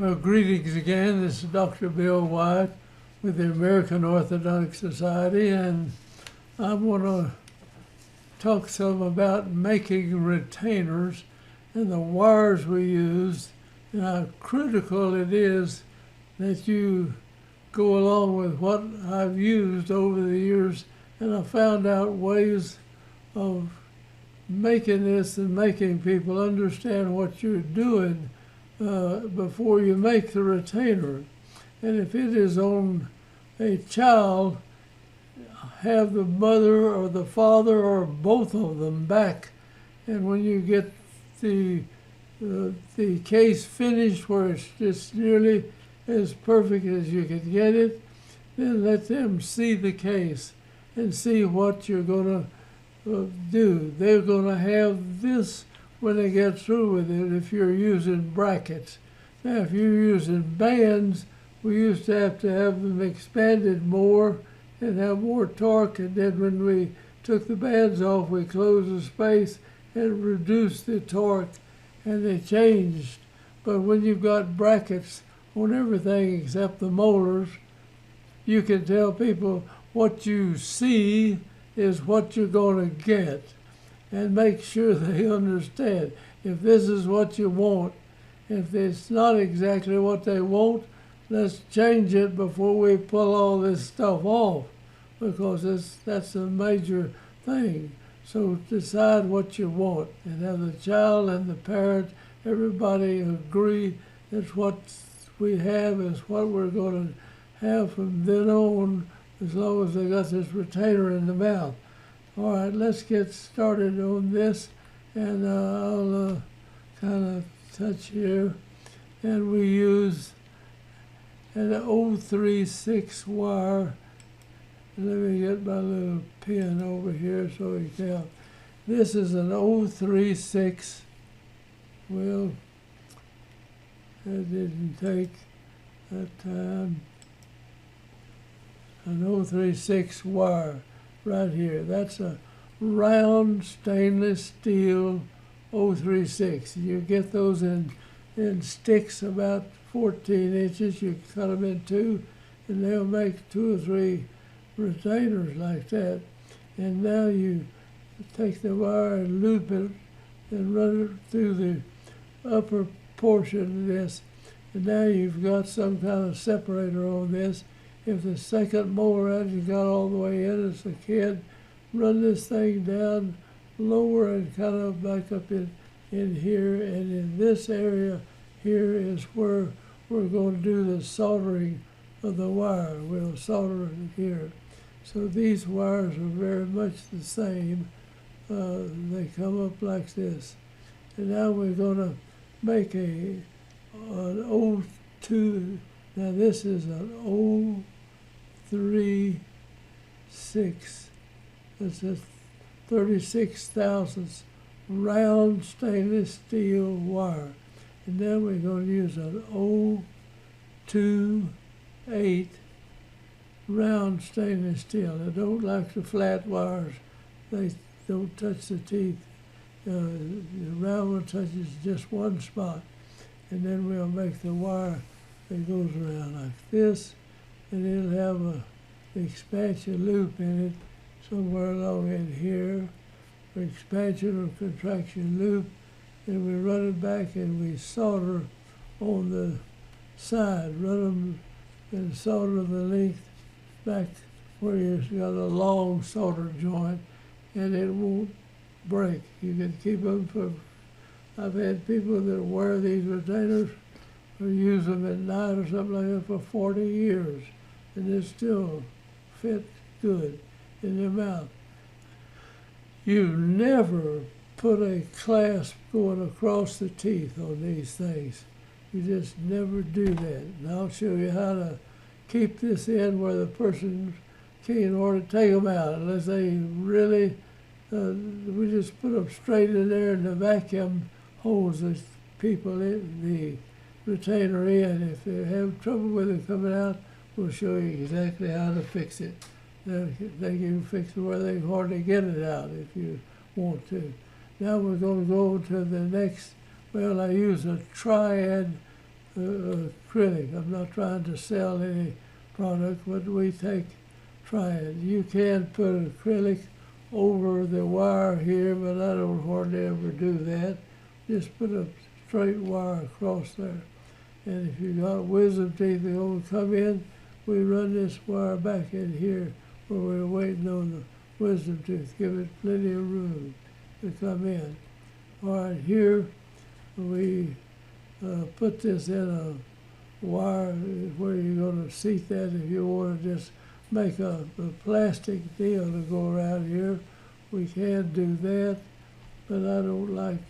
Well, greetings again. This is Dr. Bill Wyatt with the American Orthodontic Society, and I want to talk some about making retainers and the wires we use and how critical it is that you go along with what I've used over the years, and I found out ways of making this and making people understand what you're doing before you make the retainer. And if it is on a child, have the mother or the father or both of them back. And when you get the case finished where it's just nearly as perfect as you can get it, then let them see the case and see what you're going to do. They're going to have this when they get through with it if you're using brackets. Now, if you're using bands, we used to have them expanded more and have more torque, and then when we took the bands off, we closed the space and reduced the torque, and they changed. But when you've got brackets on everything except the molars, you can tell people what you see is what you're going to get, and make sure they understand. If this is what you want, if it's not exactly what they want, let's change it before we pull all this stuff off, because that's a major thing. So decide what you want and have the child and the parent, everybody agree that what we have is what we're going to have from then on, as long as they got this retainer in the mouth. All right, let's get started on this, and I'll kind of touch here. And we use an 036 wire. Let me get my little pin over here so you can. This is an 036. Well, that didn't take that time. An 036 wire. Right here. That's a round stainless steel 036. You get those in sticks about 14 inches. You cut them in two, and they'll make 2 or 3 retainers like that. And now you take the wire and loop it and run it through the upper portion of this. And now you've got some kind of separator on this. If the second molar hasn't got all the way in as a kid, run this thing down lower and kind of back up in here. And in this area here is where we're going to do the soldering of the wire. We'll solder it here. So these wires are very much the same. They come up like this. And now we're going to make an 02. Now this is an 036. It's a 36 thousandths round stainless steel wire. And then we're going to use an 028 round stainless steel. I don't like the flat wires. They don't touch the teeth. The round one touches just one spot. And then we'll make the wire that goes around like this, and it'll have an expansion loop in it somewhere along in here, or expansion or contraction loop, and we run it back and we solder on the side, run them and solder the length back where you've got a long solder joint, and it won't break. You can keep them for, I've had people that wear these retainers or use them at night or something like that for 40 years, and they still fit good in your mouth. You never put a clasp going across the teeth on these things. You just never do that. And I'll show you how to keep this in where the person can't order to take them out unless they really, we just put them straight in there and the vacuum holds the people in the retainer in. If they have trouble with it coming out, we'll show you exactly how to fix it. They can fix it where they can hardly get it out if you want to. Now we're going to go to the next. Well, I use a triad acrylic. I'm not trying to sell any product, but try it. You can put acrylic over the wire here, but I don't hardly ever do that. Just put a straight wire across there. And if you got wisdom teeth that will come in, we run this wire back in here where we're waiting on the wisdom tooth. Give it plenty of room to come in. All right, here we put this in a wire where you're going to seat that. If you want to just make a plastic deal to go around here, we can do that, but I don't like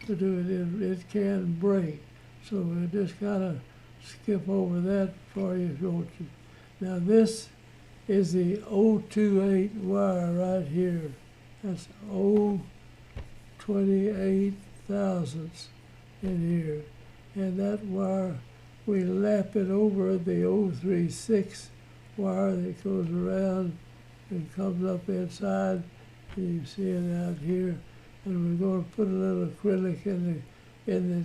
to do it. It can break. So we'll just kind of skip over that for you if you want to. Now this is the 028 wire right here. That's 0.28 thousandths in here. And that wire, we lap it over the 036 wire that goes around and comes up inside. And you see it out here. And we're going to put a little acrylic in the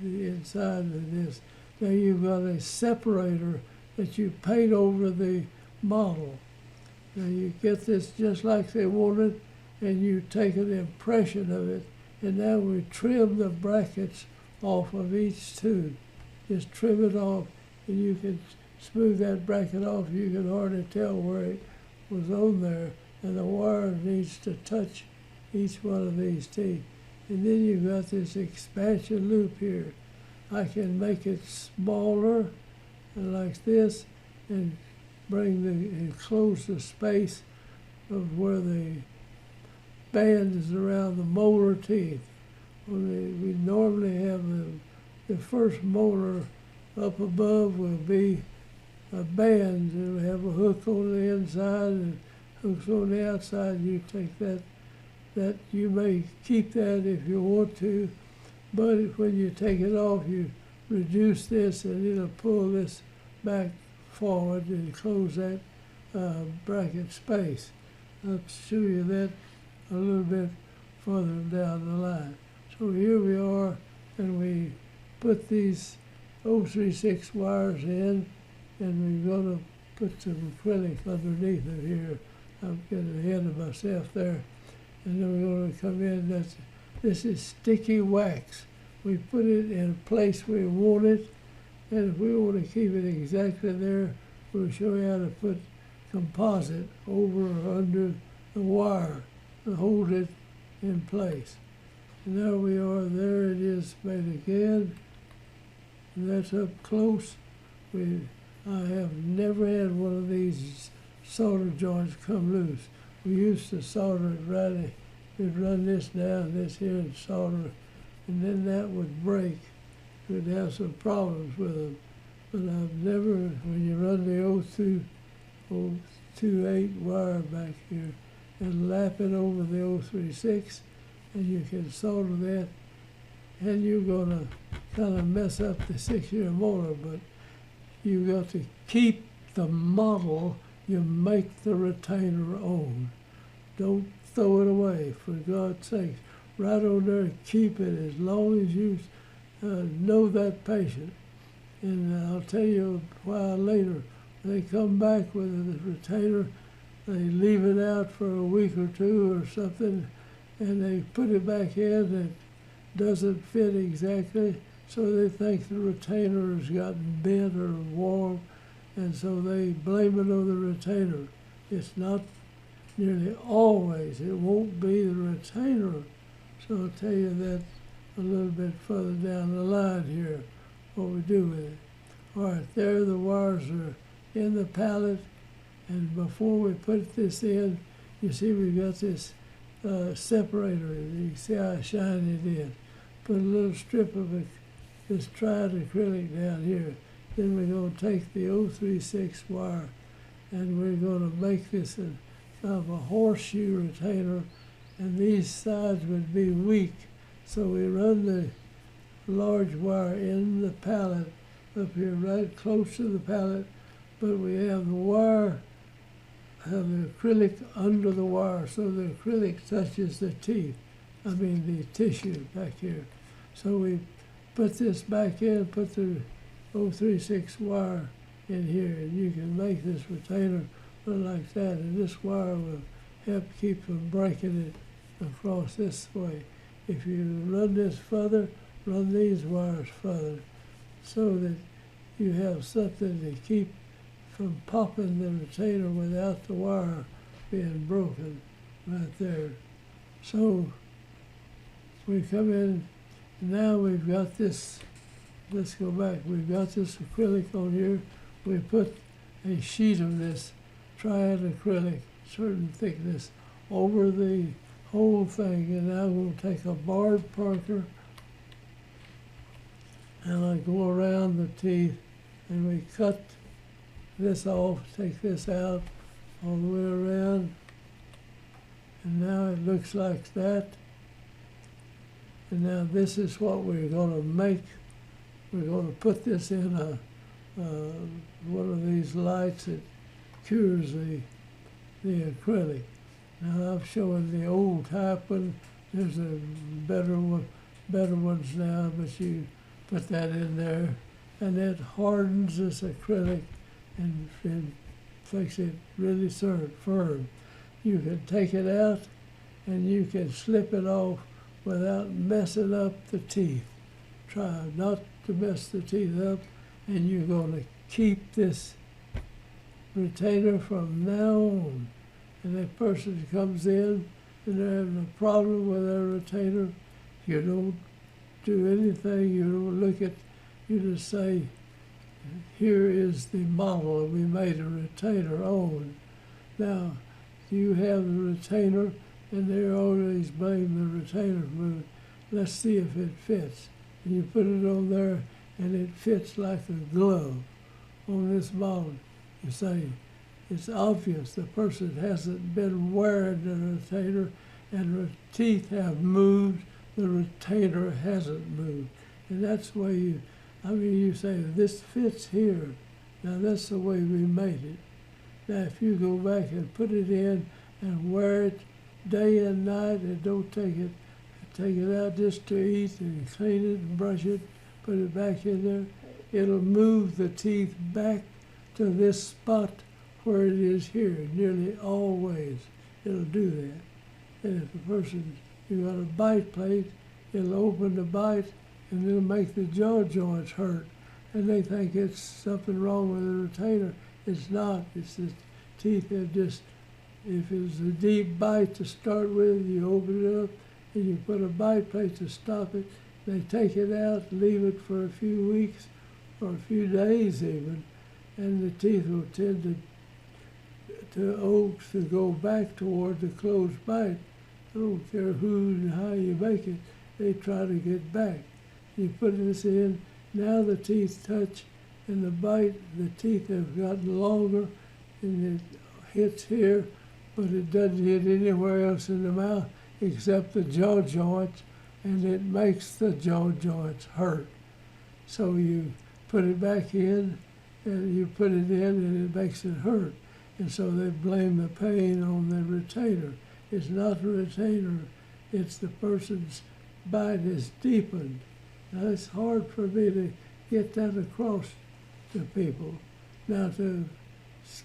inside of this. Now you've got a separator that you paint over the model. Now you get this just like they wanted, and you take an impression of it, and now we trim the brackets off of each tooth. Just trim it off, and you can smooth that bracket off. You can hardly tell where it was on there, and the wire needs to touch each one of these teeth. And then you've got this expansion loop here. I can make it smaller like this and close the space of where the band is around the molar teeth. We normally have the first molar up above will be a band. It'll have a hook on the inside and hooks on the outside. You take that you may keep that if you want to, but when you take it off, you reduce this and it'll pull this back forward and close that bracket space. I'll show you that a little bit further down the line. So here we are, and we put these 036 wires in, and we're going to put some acrylic underneath it here. I'm getting ahead of myself there. And then we're going to come in. This is sticky wax. We put it in a place we want it, and if we want to keep it exactly there, we'll show you how to put composite over or under the wire to hold it in place. And there we are. There it is made again. And that's up close. I have never had one of these solder joints come loose. We used to solder it right. We'd run this down, this here, and solder, and then that would break. We'd have some problems with them. But I've never, when you run the 028 wire back here and lap it over the 036, and you can solder that, and you're going to kind of mess up the 6-year molar, but you got to keep the model you make the retainer on. Don't throw it away, for God's sake. Right on there, keep it as long as you know that patient. And I'll tell you why later. They come back with the retainer, they leave it out for a week or two or something, and they put it back in, and it doesn't fit exactly, so they think the retainer has gotten bent or warm, and so they blame it on the retainer. It's not nearly always. It won't be the retainer. So I'll tell you that a little bit further down the line here, what we do with it. All right, there the wires are in the pallet, and before we put this in, you see we've got this separator. You see how I shine it in. Put a little strip of it, this tried acrylic down here. Then we're going to take the 036 wire, and we're going to make this kind of a horseshoe retainer, and these sides would be weak. So we run the large wire in the pallet up here, right close to the pallet, but we have the wire, have the acrylic under the wire, so the acrylic touches the teeth, the tissue back here. So we put this back in, put the 036 wire in here, and you can make this retainer look like that, and this wire will help keep from breaking it across this way. If you run this further, run these wires further, so that you have something to keep from popping the retainer without the wire being broken right there. So we come in, now we've got this, let's go back, we've got this acrylic on here. We put a sheet of this triad acrylic, certain thickness, over the whole thing, and now we'll take a barred Parker and I go around the teeth, and we cut this off, take this out all the way around, and now it looks like that. And now this is what we're going to make. We're going to put this in one of these lights that cures the acrylic. Now I'm showing the old type one. There's a better ones now, but you put that in there, and that hardens this acrylic and makes it really firm. You can take it out and you can slip it off without messing up the teeth. Try not to mess the teeth up, and you're going to keep this retainer from now on. And that person comes in and they're having a problem with their retainer, you don't do anything, you don't look at, you just say, here is the model we made a retainer on. Now, you have the retainer, and they always blame the retainer fluid. Let's see if it fits. And you put it on there, and it fits like a glove on this model. You say, it's obvious the person hasn't been wearing the retainer, and the teeth have moved, the retainer hasn't moved. And that's the way you say, this fits here. Now that's the way we made it. Now if you go back and put it in and wear it day and night, and don't take it out just to eat, and clean it and brush it, put it back in there, it'll move the teeth back to this spot where it is here, nearly always. It'll do that. And if the person, you got a bite plate, it'll open the bite, and it'll make the jaw joints hurt. And they think it's something wrong with the retainer. It's not. It's the teeth have just, if it's a deep bite to start with, you open it up and you put a bite plate to stop it. They take it out, leave it for a few weeks or a few days even, and the teeth will tend to go back toward the closed bite. I don't care who and how you make it, they try to get back. You put this in, now the teeth touch, and the teeth have gotten longer, and it hits here, but it doesn't hit anywhere else in the mouth except the jaw joints, and it makes the jaw joints hurt. So you put it back in, and you put it in, and it makes it hurt. And so they blame the pain on the retainer. It's not the retainer, it's the person's bite is deepened. Now it's hard for me to get that across to people. Now to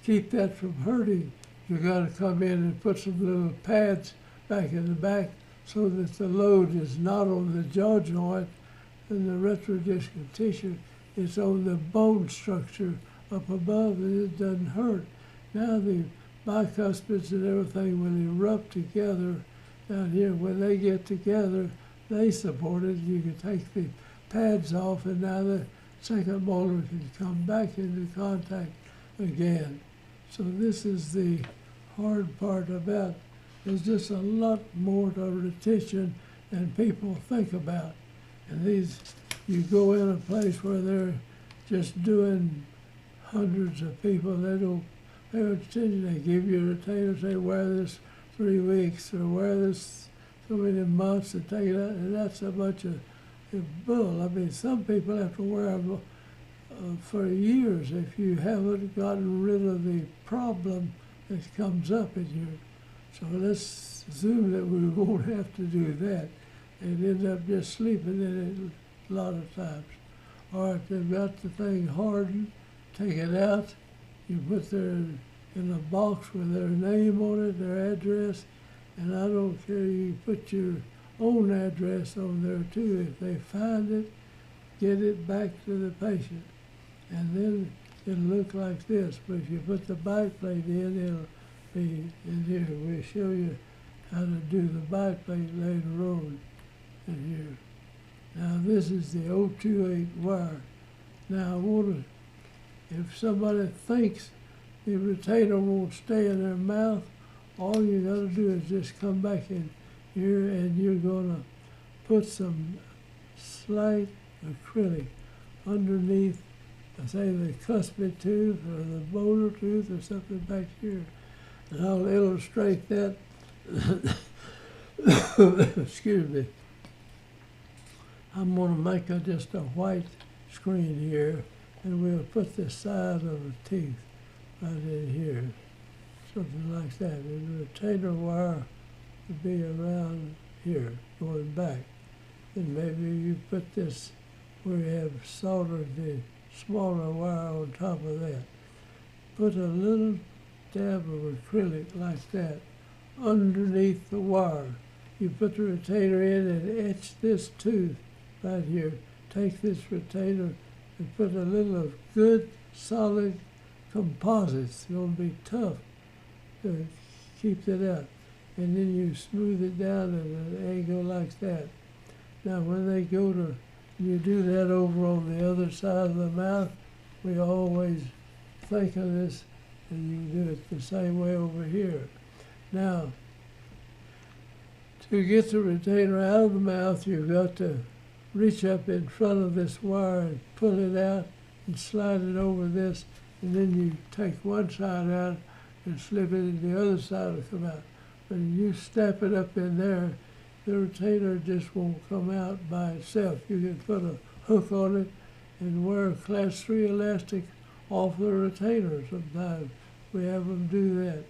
keep that from hurting, you got to come in and put some little pads back in the back so that the load is not on the jaw joint and the retrodiscal tissue. It's on the bone structure up above, and it doesn't hurt. Now the bicuspids and everything, when they rub together down here, when they get together, they support it. You can take the pads off, and now the second molar can come back into contact again. So this is the hard part about. There's just a lot more to retention than people think about. And these, you go in a place where they're just doing hundreds of people, they don't pay attention. They give you a retainer, say wear this 3 weeks or wear this so many months and take it out, and that's a bunch of bull. I mean, some people have to wear them for years if you haven't gotten rid of the problem that comes up in you. So let's assume that we won't have to do that and end up just sleeping in it a lot of times. or if they've got the thing hardened, take it out. You put their in a box with their name on it, their address, and I don't care, you put your own address on there too. If they find it, get it back to the patient. And then it'll look like this, but if you put the bite plate in, it'll be in here. We'll show you how to do the bite plate later on in here. Now this is the 028 wire. Now I want to, if somebody thinks the retainer won't stay in their mouth, all you got to do is just come back in here and you're going to put some slight acrylic underneath, say the cuspid tooth or the molar tooth or something back here. And I'll illustrate that. Excuse me. I'm going to make just a white screen here, and we'll put the side of the teeth right in here, something like that. And the retainer wire would be around here, going back. And maybe you put this where you have soldered the smaller wire on top of that. Put a little dab of acrylic like that underneath the wire. You put the retainer in and etch this tooth right here. Take this retainer and put a little of good solid composites. It's going to be tough to keep it out. And then you smooth it down at an angle like that. Now when they go to, you do that over on the other side of the mouth, we always think of this, and you can do it the same way over here. Now, to get the retainer out of the mouth, you've got to reach up in front of this wire and pull it out and slide it over this, and then you take one side out and slip it and the other side will come out. When you snap it up in there, the retainer just won't come out by itself. You can put a hook on it and wear a class 3 elastic off the retainer sometimes. We have them do that.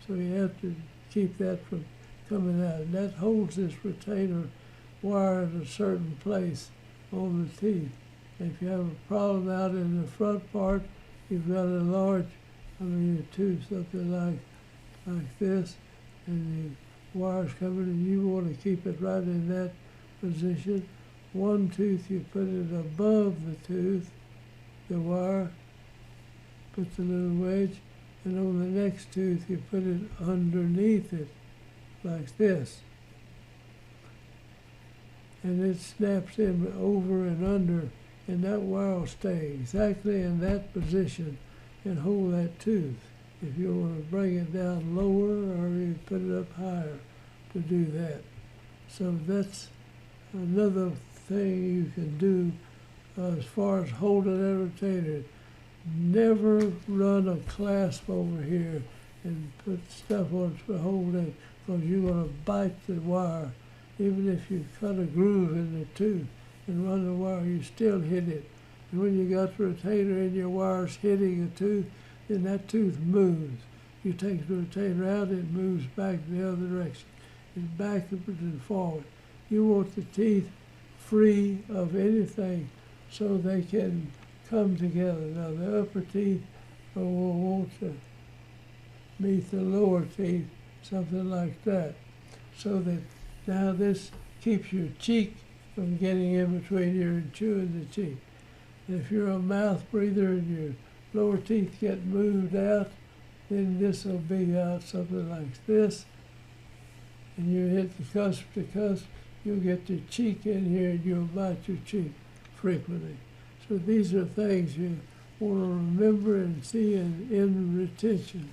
So you have to keep that from coming out. And that holds this retainer wire in a certain place on the teeth. If you have a problem out in the front part, you've got a large, your tooth, something like this, and the wire's coming, and you want to keep it right in that position. One tooth, you put it above the tooth, the wire, put the little wedge, and on the next tooth, you put it underneath it, like this. And it snaps in over and under, and that wire will stay exactly in that position and hold that tooth. If you want to bring it down lower, or you put it up higher to do that. So that's another thing you can do as far as holding that retainer. Never run a clasp over here and put stuff on it to hold it, because you're going to bite the wire. Even if you cut a groove in the tooth and run the wire, you still hit it. And when you got the retainer in your wires hitting a tooth, then that tooth moves. You take the retainer out, it moves back the other direction. It's backwards and forward. You want the teeth free of anything so they can come together. Now the upper teeth will want to meet the lower teeth, something like that. So that now this keeps your cheek from getting in between here and chewing the cheek. And if you're a mouth breather and your lower teeth get moved out, then this will be out something like this. And you hit the cusp to cusp, you'll get your cheek in here and you'll bite your cheek frequently. So these are things you want to remember and see in retention.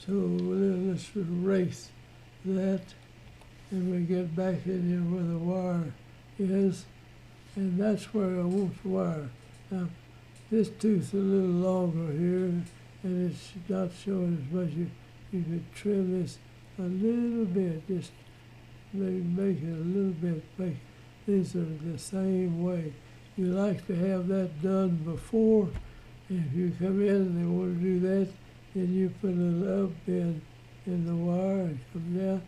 So let's erase that, and we get back in here where the wire is, and that's where I want the wire. Now, this tooth's a little longer here, and it's not showing as much. You could trim this a little bit, just maybe make it a little bit. These are the same way. You like to have that done before. If you come in and they want to do that, then you put a little up in the wire and come down,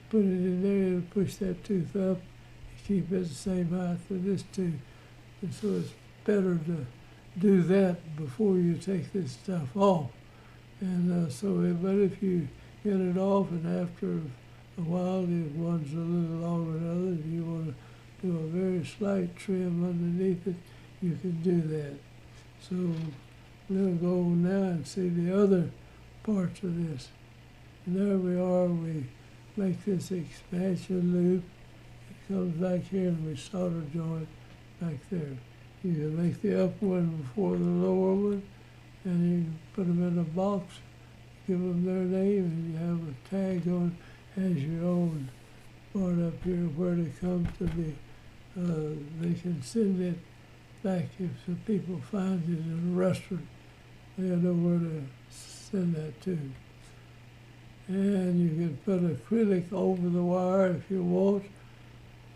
put it in there and push that tooth up, keep it the same height for this tooth. And so it's better to do that before you take this stuff off. And but if you get it off and after a while, if one's a little longer than others, if you want to do a very slight trim underneath it, you can do that. So we'll go on now and see the other parts of this. And there we are, we make this expansion loop. It comes back here and we solder joint back there. You can make the upper one before the lower one, and you put them in a box, give them their name, and you have a tag on as your own part up here where they come to be. They can send it back if the people find it in a restaurant. They'll know where to send that to. And you can put acrylic over the wire if you want,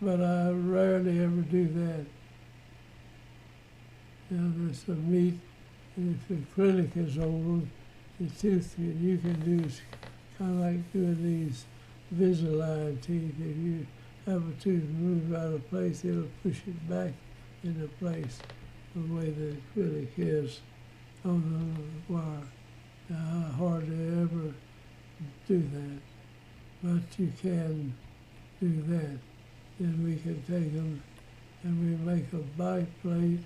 but I rarely ever do that. Now there's some meat, and if the acrylic is over, the tooth you can do is kind of like doing these Invisalign teeth. If you have a tooth move out of place, it'll push it back into place the way the acrylic is on the wire. Now, I hardly ever do that, but you can do that. Then we can take them and we make a bite plate,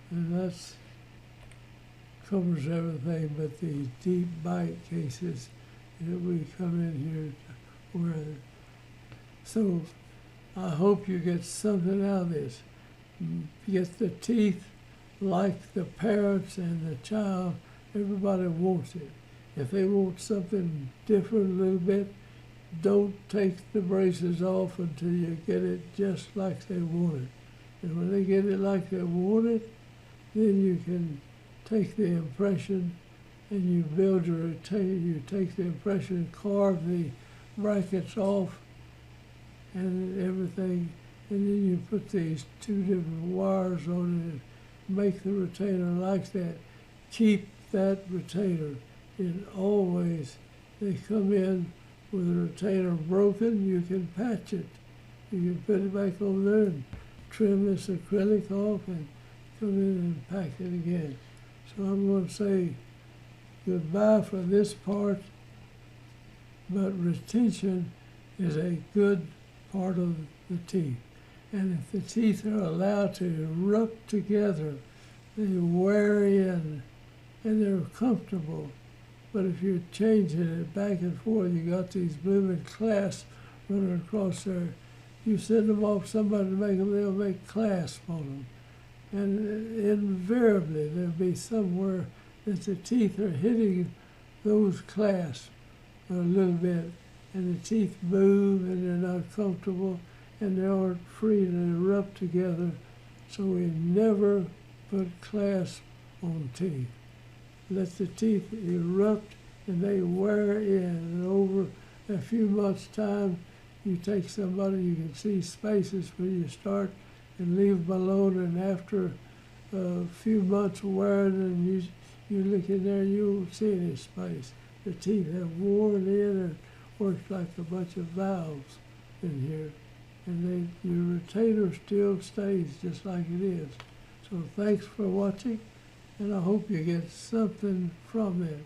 and that's covers everything but the deep bite cases that we come in here to wear. So I hope you get something out of this. Get the teeth like the parents and the child. Everybody wants it. If they want something different a little bit, don't take the braces off until you get it just like they want it. And when they get it like they want it, then you can take the impression and you build your retainer. You take the impression, carve the brackets off and everything, and then you put these two different wires on it, make the retainer like that. Keep that retainer. And always, they come in with a retainer broken, you can patch it. You can put it back over there and trim this acrylic off and come in and pack it again. So I'm going to say goodbye for this part, but retention is a good part of the teeth. And if the teeth are allowed to erupt together, they wear in and they're comfortable. But if you're changing it back and forth, you got these blooming clasps running across there. You send them off somebody to make them, they'll make clasps on them. And invariably, there'll be somewhere that the teeth are hitting those clasps a little bit, and the teeth move and they're not comfortable and they aren't free to erupt together. So we never put clasps on teeth. Let the teeth erupt and they wear in. And over a few months' time, you take somebody, you can see spaces where you start and leave them alone, and after a few months wearing, and you look in there, you won't see any space. The teeth have worn in and worked like a bunch of valves in here, and your retainer still stays just like it is. So thanks for watching, and I hope you get something from it.